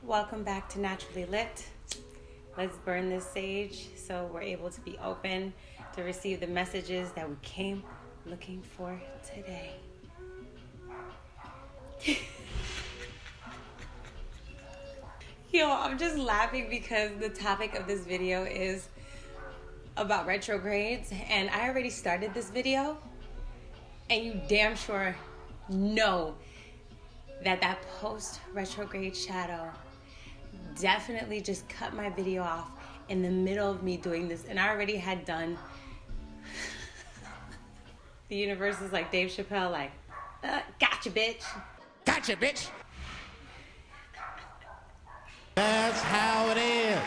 Welcome back to Naturally Lit. Let's burn this sage so we're able to be open to receive the messages that we came looking for today. Yo, I'm just laughing because the topic of this video is about retrogrades, and I already started this video, and you damn sure know that post-retrograde shadow definitely just cut my video off in the middle of me doing this, and I already had done. The universe is like Dave Chappelle, like, gotcha, bitch. Gotcha, bitch. That's how it is.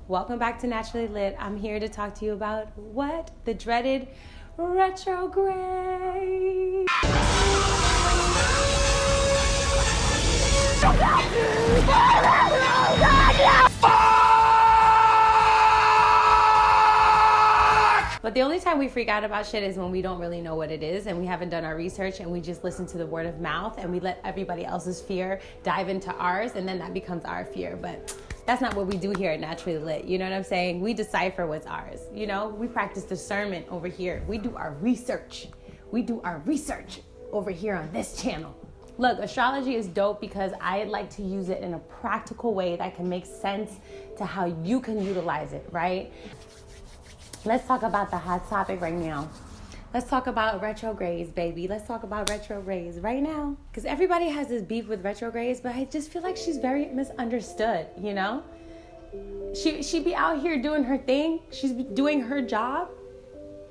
Welcome back to Naturally Lit. I'm here to talk to you about what? The dreaded retrograde. But the only time we freak out about shit is when we don't really know what it is and we haven't done our research and we just listen to the word of mouth and we let everybody else's fear dive into ours, and then that becomes our fear. But that's not what we do here at Naturally Lit. You know what I'm saying? We decipher what's ours. You know, we practice discernment over here. We do our research. We do our research over here on this channel. Look, astrology is dope because I like to use it in a practical way that can make sense to how you can utilize it, right? Let's talk about the hot topic right now. Let's talk about retrogrades, baby. Let's talk about retrogrades right now. Because everybody has this beef with retrogrades, but I just feel like she's very misunderstood, you know? She be out here doing her thing. She's doing her job.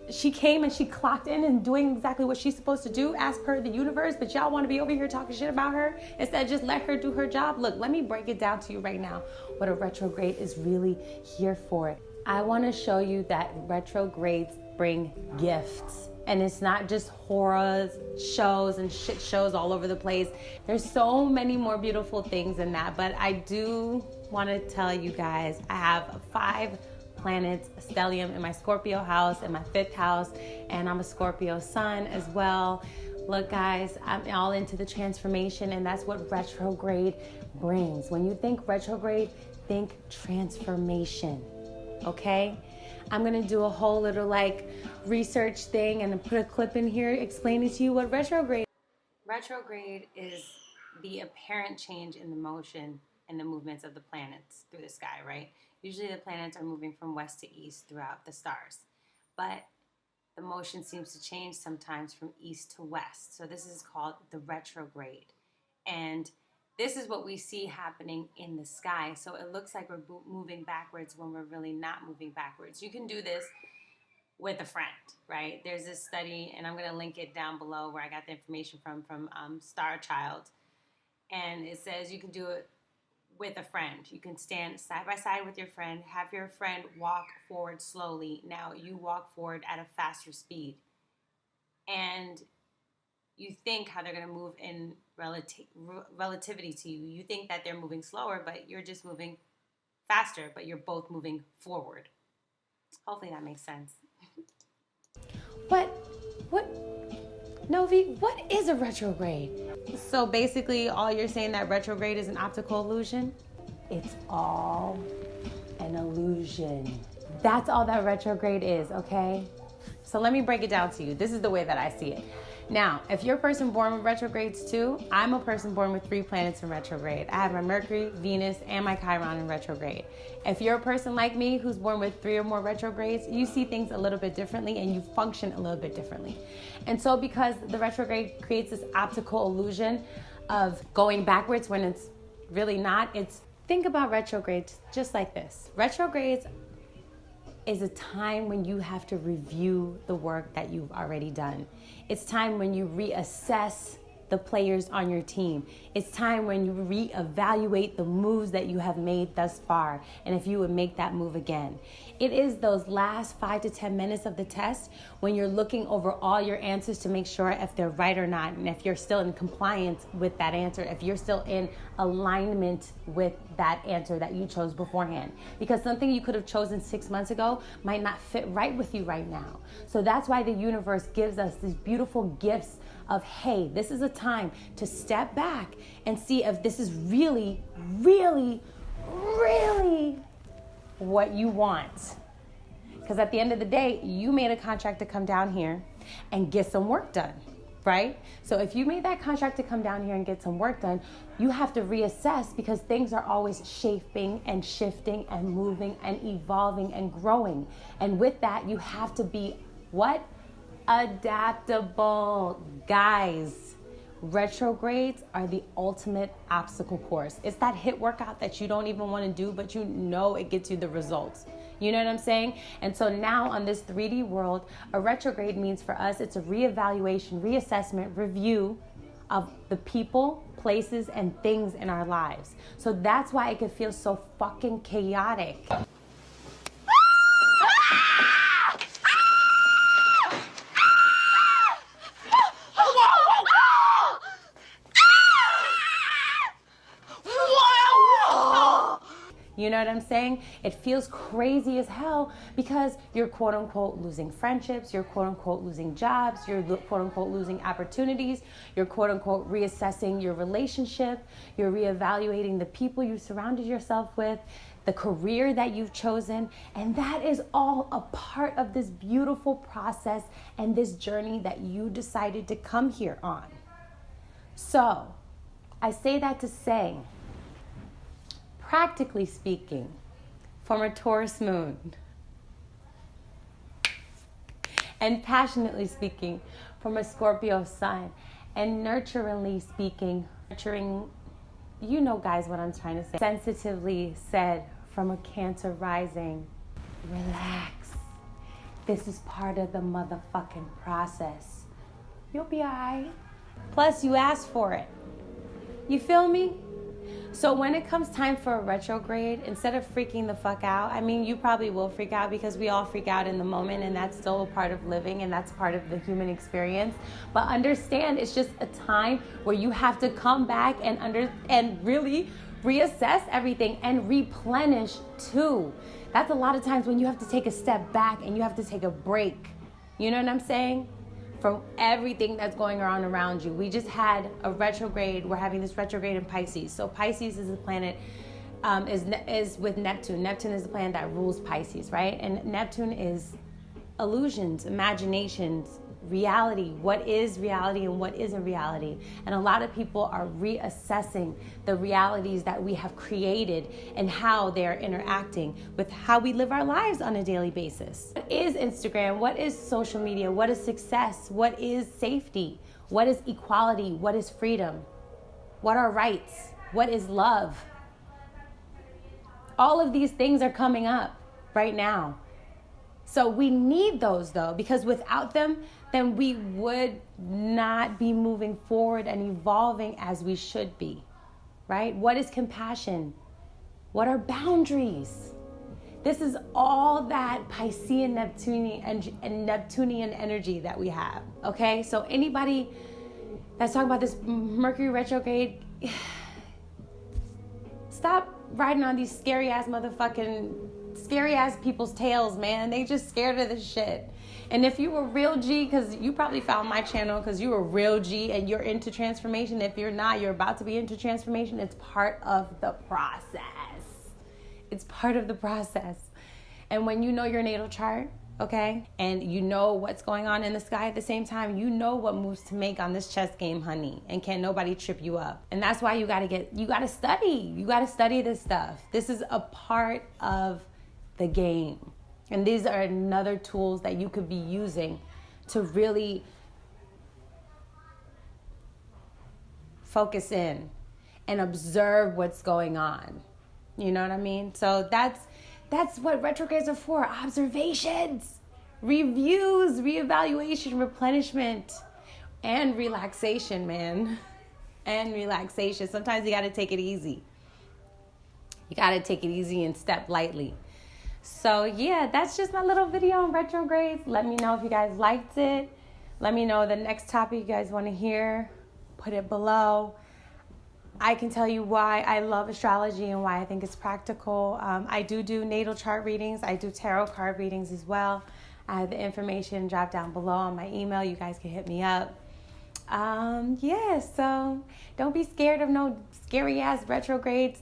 She came and she clocked in and doing exactly what she's supposed to do as per the universe, but y'all want to be over here talking shit about her instead of just let her do her job. Look, let me break it down to you right now, what a retrograde is really here for. I want to show you that retrogrades bring gifts. And it's not just horror shows and shit shows all over the place. There's so many more beautiful things than that. But I do want to tell you guys, I have 5 planets, stellium in my Scorpio house, in my 5th house, and I'm a Scorpio sun as well. Look, guys, I'm all into the transformation, and that's what retrograde brings. When you think retrograde, think transformation. Okay, I'm gonna do a whole little research thing and put a clip in here explaining to you what retrograde is. The apparent change in the motion and the movements of the planets through the sky, right? Usually the planets are moving from west to east throughout the stars, but the motion seems to change sometimes from east to west. So this is called the retrograde, and this is what we see happening in the sky. So it looks like we're moving backwards when we're really not moving backwards. You can do this with a friend, right? There's this study, and I'm going to link it down below where I got the information from Star Child. And it says you can do it with a friend. You can stand side by side with your friend, have your friend walk forward slowly. Now you walk forward at a faster speed. And you think how they're going to move in relativity to you. You think that they're moving slower, but you're just moving faster, but you're both moving forward. Hopefully that makes sense. What, Novi, what is a retrograde? So basically, all you're saying that retrograde is an optical illusion? It's all an illusion. That's all that retrograde is, okay? So let me break it down to you. This is the way that I see it. Now, if you're a person born with retrogrades too, I'm a person born with 3 planets in retrograde. I have my Mercury, Venus, and my Chiron in retrograde. If you're a person like me who's born with 3 or more retrogrades, you see things a little bit differently and you function a little bit differently. And so because the retrograde creates this optical illusion of going backwards when it's really not, think about retrogrades just like this. Retrogrades is a time when you have to review the work that you've already done. It's time when you reassess the players on your team. It's time when you reevaluate the moves that you have made thus far, and if you would make that move again. It is those last 5 to 10 minutes of the test when you're looking over all your answers to make sure if they're right or not, and if you're still in compliance with that answer, if you're still in alignment with that answer that you chose beforehand. Because something you could have chosen 6 months ago might not fit right with you right now. So that's why the universe gives us these beautiful gifts of, hey, this is a time to step back and see if this is really, really, really what you want. Because at the end of the day, you made a contract to come down here and get some work done, right? So if you made that contract to come down here and get some work done, you have to reassess, because things are always shaping and shifting and moving and evolving and growing. And with that, you have to be what? Adaptable. Guys, retrogrades are the ultimate obstacle course. It's that hit workout that you don't even want to do, but you know it gets you the results. You know what I'm saying? And so now on this 3D world, a retrograde means for us, it's a reevaluation, reassessment, review of the people, places, and things in our lives. So that's why it can feel so fucking chaotic. You know what I'm saying? It feels crazy as hell because you're quote unquote losing friendships, you're quote unquote losing jobs, you're quote unquote losing opportunities, you're quote unquote reassessing your relationship, you're reevaluating the people you surrounded yourself with, the career that you've chosen, and that is all a part of this beautiful process and this journey that you decided to come here on. So, I say that to say, practically speaking, from a Taurus moon, and passionately speaking, from a Scorpio sun, and nurturingly speaking, nurturing, you know guys what I'm trying to say, sensitively said, from a Cancer rising, relax. This is part of the motherfucking process. You'll be alright. Plus, you asked for it. You feel me? So when it comes time for a retrograde, instead of freaking the fuck out, I mean, you probably will freak out because we all freak out in the moment, and that's still a part of living and that's part of the human experience. But understand, it's just a time where you have to come back and really reassess everything and replenish too. That's a lot of times when you have to take a step back and you have to take a break. You know what I'm saying? From everything that's going on around you. We just had a retrograde. We're having this retrograde in Pisces. So Pisces is a planet, is with Neptune. Neptune is the planet that rules Pisces, right? And Neptune is illusions, imaginations, reality. What is reality and what isn't reality? And a lot of people are reassessing the realities that we have created and how they're interacting with how we live our lives on a daily basis. What is Instagram? What is social media? What is success? What is safety? What is equality? What is freedom? What are rights? What is love? All of these things are coming up right now. So we need those though, because without them, then we would not be moving forward and evolving as we should be, right? What is compassion? What are boundaries? This is all that Piscean and Neptunian energy that we have, okay? So anybody that's talking about this Mercury retrograde, stop riding on these scary ass people's tails, man. They just scared of this shit. And if you were real G, because you probably found my channel because you were real G and you're into transformation. If you're not, you're about to be into transformation. It's part of the process. It's part of the process. And when you know your natal chart, okay, and you know what's going on in the sky at the same time, you know what moves to make on this chess game, honey, and can't nobody trip you up. And that's why you gotta study this stuff. This is a part of the game. And these are another tools that you could be using to really focus in and observe what's going on. You know what I mean? So that's what retrogrades are for. Observations, reviews, reevaluation, replenishment, and relaxation, man. And relaxation. Sometimes you got to take it easy. You got to take it easy and step lightly. So yeah, that's just my little video on retrogrades. Let me know if you guys liked it. Let me know the next topic you guys want to hear. Put it below. I can tell you why I love astrology and why I think it's practical. I do natal chart readings. I do tarot card readings as well. I have the information dropped down below on my email. You guys can hit me up. Yeah, so don't be scared of no scary ass retrogrades.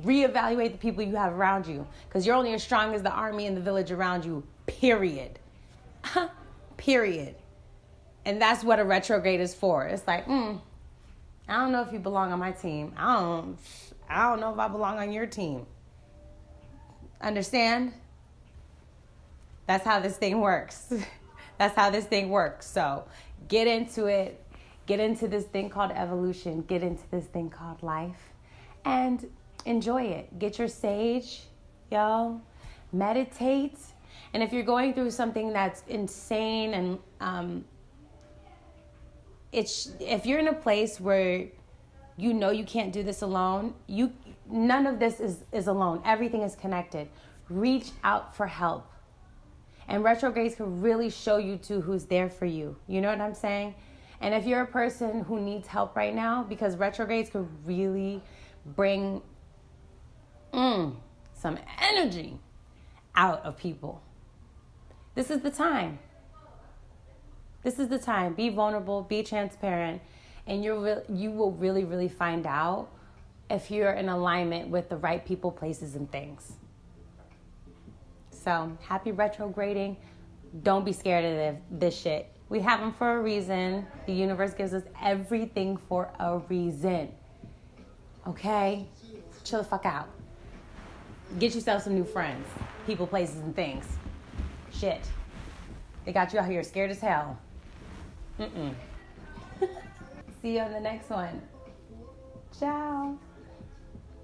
Reevaluate the people you have around you, because you're only as strong as the army and the village around you, period. Period. And that's what a retrograde is for. It's like, I don't know if you belong on my team. I don't know if I belong on your team. Understand? That's how this thing works. That's how this thing works. So get into it. Get into this thing called evolution. Get into this thing called life. And enjoy it. Get your sage, yo. Meditate. And if you're going through something that's insane and if you're in a place where you know you can't do this alone, none of this is alone. Everything is connected. Reach out for help. And retrogrades can really show you to who's there for you. You know what I'm saying? And if you're a person who needs help right now, because retrogrades could really bring some energy out of people. This is the time. This is the time. Be vulnerable, be transparent, and you will really, really find out if you're in alignment with the right people, places, and things. So, happy retrograding. Don't be scared of this shit. We have them for a reason. The universe gives us everything for a reason. Okay? Chill the fuck out. Get yourself some new friends. People, places, and things. Shit. They got you out here scared as hell. See you on the next one. Ciao.